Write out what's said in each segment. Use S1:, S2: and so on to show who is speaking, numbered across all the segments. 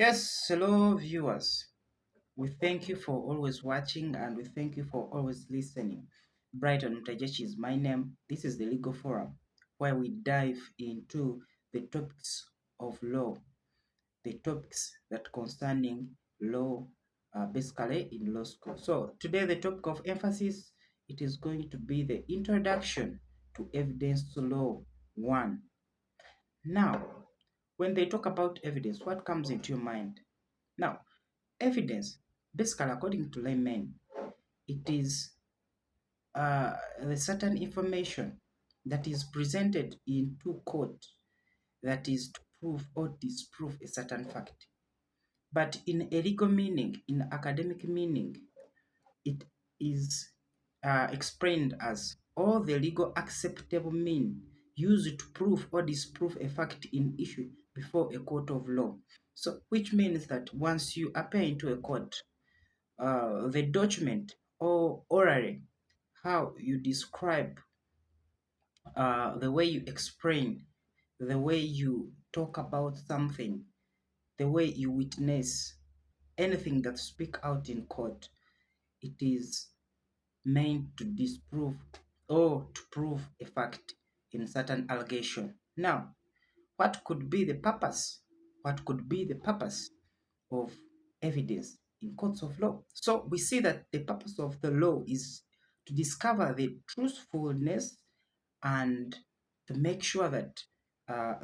S1: Yes, hello viewers. We thank you for always watching and we thank you for always listening. Brighton Mtajeshi is my name. This is the Legal Forum where we dive into the topics of law, the topics that concerning law, basically in law school. So today the topic of emphasis, it is going to be the introduction to evidence law 1. Now, when they talk about evidence, what comes into your mind? Now, evidence, basically, according to laymen, it is the certain information that is presented into court that is to prove or disprove a certain fact. But in a legal meaning, in academic meaning, it is explained as all the legal acceptable mean used to prove or disprove a fact in issue before a court of law. So, which means that once you appear into a court, the document or orally how you describe, the way you explain, the way you talk about something, the way you witness anything that speak out in court, it is meant to disprove or to prove a fact in certain allegation. Now, what could be the purpose? What could be the purpose of evidence in courts of law? So we see that the purpose of the law is to discover the truthfulness and to make sure that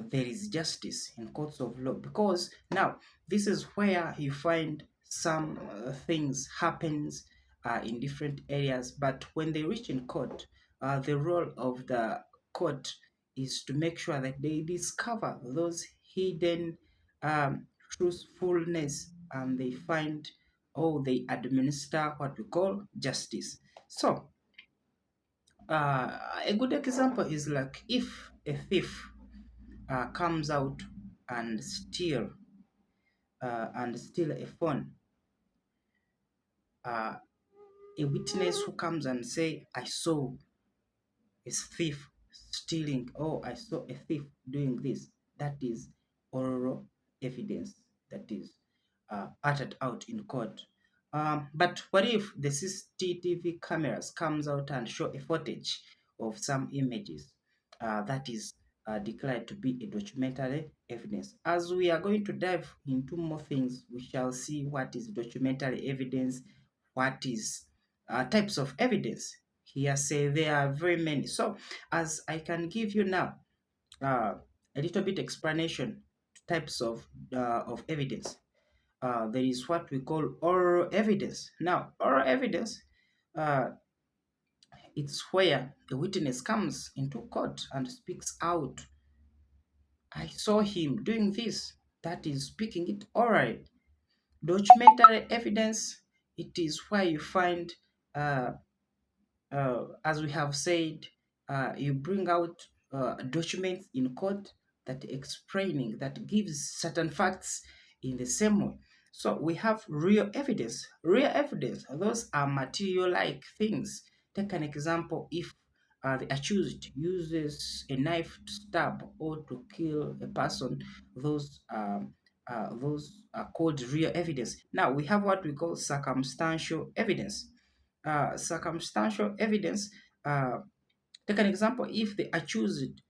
S1: there is justice in courts of law. Because now this is where you find some things happens in different areas, but when they reach in court, the role of the court is to make sure that they discover those hidden truthfulness and they find or they administer what we call justice. So a good example is like if a thief comes out and steal a phone, a witness who comes and say, I saw a thief stealing, or I saw a thief doing this, that is oral evidence that is uttered out in court. But what if the CCTV cameras comes out and show a footage of some images that is declared to be a documentary evidence? As we are going to dive into more things, we shall see what is documentary evidence, what is types of evidence. Here say there are very many. So as I can give you now a little bit explanation types of evidence. There is what we call oral evidence. Now, oral evidence, uh, it's where a witness comes into court and speaks out. I saw him doing this. That is speaking it orally. Documentary evidence, it is where you find, as we have said, you bring out documents in court that explaining, that gives certain facts in the same way. So we have real evidence. Real evidence, those are material-like things. Take an example, if the accused uses a knife to stab or to kill a person, those are called real evidence. Now we have what we call circumstantial evidence. Circumstantial evidence, uh, take an example, if the accused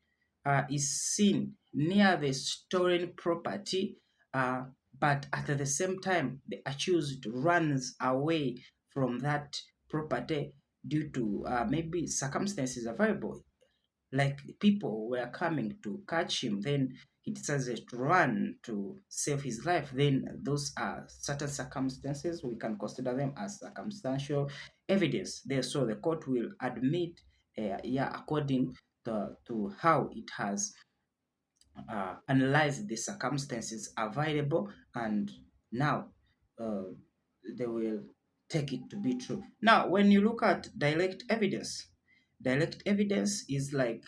S1: is seen near the stolen property, but at the same time the accused runs away from that property due to maybe circumstances available, like people were coming to catch him, then he decided to run to save his life, then those are certain circumstances, we can consider them as circumstantial evidence there. So the court will admit, according to how it has analyzed the circumstances available, and now uh, they will take it to be true. Now when you look at direct evidence, direct evidence is like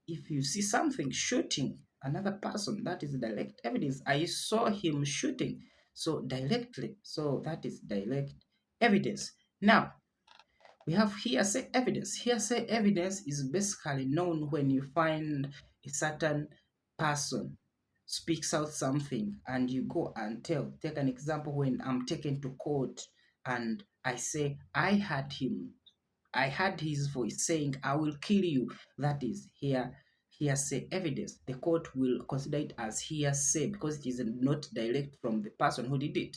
S1: if you see something shooting another person, that is direct evidence. I saw him shooting, so directly, so that is direct evidence. Now we have hearsay evidence. Hearsay evidence is basically known when you find a certain person. speaks out something and you go and tell. Take an example when I'm taken to court and I say, I heard him. I heard his voice saying, I will kill you. That is hearsay evidence. The court will consider it as hearsay because it is not direct from the person who did it.